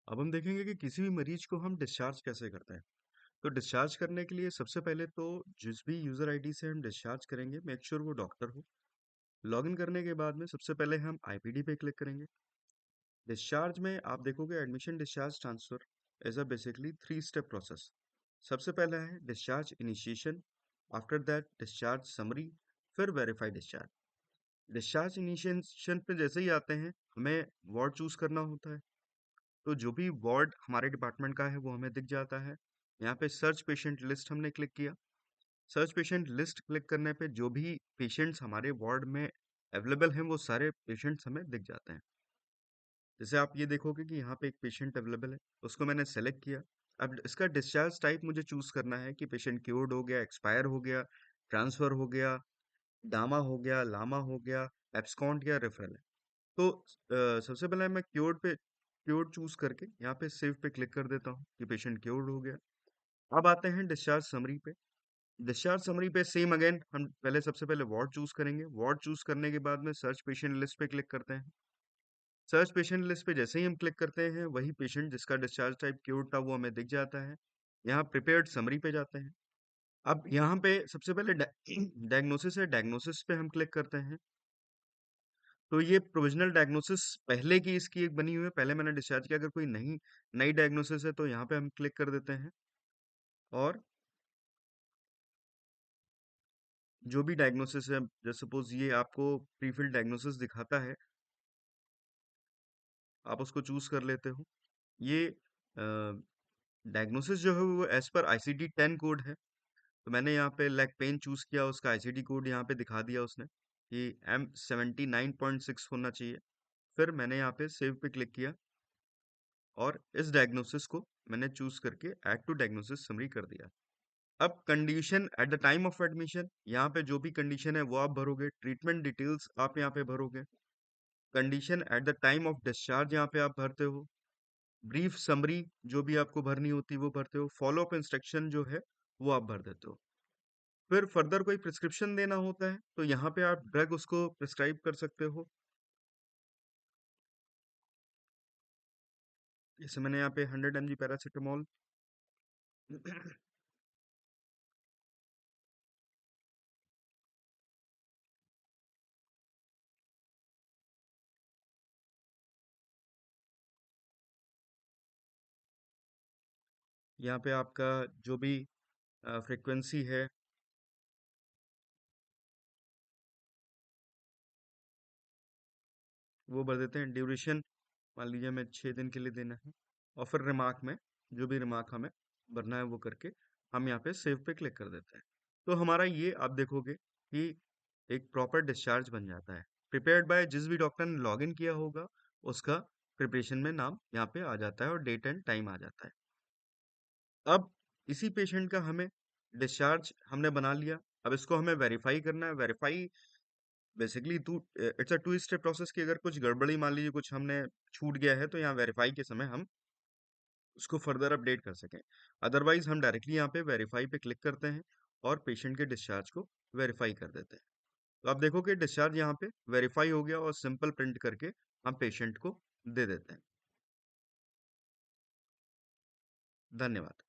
अब हम देखेंगे कि किसी भी मरीज को हम डिस्चार्ज कैसे करते हैं। तो डिस्चार्ज करने के लिए सबसे पहले तो जिस भी यूजर आईडी से हम डिस्चार्ज करेंगे मेक श्योर वो डॉक्टर हो। लॉगिन करने के बाद में सबसे पहले हम आईपीडी पे क्लिक करेंगे। डिस्चार्ज में आप देखोगे admission discharge transfer as a basically 3 step process. सबसे पहला है discharge initiation, after that discharge summary, फिर वेरीफाई डिस्चार्ज। डिस्चार्ज इनिशिएशन पे जैसे ही आते हैं हमें वार्ड चूज करना होता है। तो जो भी वार्ड हमारे डिपार्टमेंट का है वो हमें दिख जाता है। यहाँ पे सर्च पेशेंट लिस्ट हमने क्लिक किया। सर्च पेशेंट लिस्ट क्लिक करने पे जो भी पेशेंट्स हमारे वार्ड में अवेलेबल हैं वो सारे पेशेंट्स हमें दिख जाते हैं। जैसे आप ये देखोगे कि यहाँ पे एक पेशेंट अवेलेबल है, उसको मैंने सेलेक्ट किया। अब इसका डिस्चार्ज टाइप मुझे चूज करना है कि पेशेंट क्योर्ड हो गया, एक्सपायर हो गया, ट्रांसफर हो गया, डामा हो गया, लामा हो गया, एब्सकॉन्ड या रेफरल है। तो सबसे पहले मैं क्योर्ड चूज करके यहाँ पे सेव पे क्लिक कर देता हूँ कि पेशेंट क्योर्ड हो गया। अब आते हैं डिस्चार्ज समरी पे। डिस्चार्ज समरी पे सेम अगेन हम पहले सबसे पहले वार्ड चूज करेंगे। वार्ड चूज करने के बाद में सर्च पेशेंट लिस्ट पे क्लिक करते हैं। सर्च पेशेंट लिस्ट पे जैसे ही हम क्लिक करते हैं वही पेशेंट जिसका डिस्चार्ज टाइप क्योर्ड था वो हमें दिख जाता है। यहाँ प्रिपेयर्ड समरी पे जाते हैं। अब यहाँ पे सबसे पहले डायग्नोसिस है, डायग्नोसिस पे हम क्लिक करते हैं। तो ये प्रोविजनल डायग्नोसिस पहले की इसकी एक बनी हुई है, पहले मैंने डिस्चार्ज किया। अगर कोई नई नई डायग्नोसिस है तो यहाँ पे हम क्लिक कर देते हैं और जो भी डायग्नोसिस है, जैसे सपोज ये आपको प्रीफिल्ड डायग्नोसिस दिखाता है, आप उसको चूज कर लेते हो। ये डायग्नोसिस जो है वो एज पर ICD-10 कोड है। तो मैंने यहाँ पे लेग पेन चूज किया, उसका ICD कोड यहाँ पे दिखा दिया उसने कि M79.6 होना चाहिए। फिर मैंने यहाँ पे सेव पे क्लिक किया और इस डायग्नोसिस को मैंने चूज करके ऐड टू डायग्नोसिस समरी कर दिया। अब condition at the time of admission, यहाँ पे जो भी कंडीशन है वो आप भरोगे। ट्रीटमेंट डिटेल्स आप यहाँ पे भरोगे। Condition at the time of discharge यहाँ पे आप भरते हो। ब्रीफ समरी जो भी आपको भरनी होती है वो भरते हो। फॉलो अप इंस्ट्रक्शन जो है वो आप भर देते हो। फिर फर्दर कोई प्रिस्क्रिप्शन देना होता है तो यहाँ पे आप ड्रग उसको प्रिस्क्राइब कर सकते हो। जैसे मैंने यहाँ पे 100 mg पैरासीटामोल यहाँ पे आपका जो भी फ्रीक्वेंसी है वो भर देते हैं। ड्यूरेशन मान लीजिए हमें 6 दिन के लिए देना है और फिर रिमार्क में जो भी रिमार्क हमें भरना है वो करके हम यहाँ पे सेव पे क्लिक कर देते हैं। तो हमारा ये आप देखोगे कि एक प्रॉपर डिस्चार्ज बन जाता है। प्रिपेयर्ड बाय जिस भी डॉक्टर ने लॉग इन किया होगा उसका प्रिपरेशन में नाम यहाँ पे आ जाता है और डेट एंड टाइम आ जाता है। अब इसी पेशेंट का हमें डिस्चार्ज हमने बना लिया। अब इसको हमें वेरीफाई करना है। Verify basically to it's a 2 step process की अगर कुछ गड़बड़ी मान लीजिए कुछ हमने छूट गया है तो यहाँ वेरीफाई के समय हम उसको फर्दर अपडेट कर सकें। अदरवाइज हम डायरेक्टली यहाँ पे वेरीफाई पे क्लिक करते हैं और पेशेंट के डिस्चार्ज को वेरीफाई कर देते हैं। तो आप देखो कि डिस्चार्ज यहाँ पे वेरीफाई हो गया और सिंपल प्रिंट करके हम पेशेंट को दे देते हैं। धन्यवाद।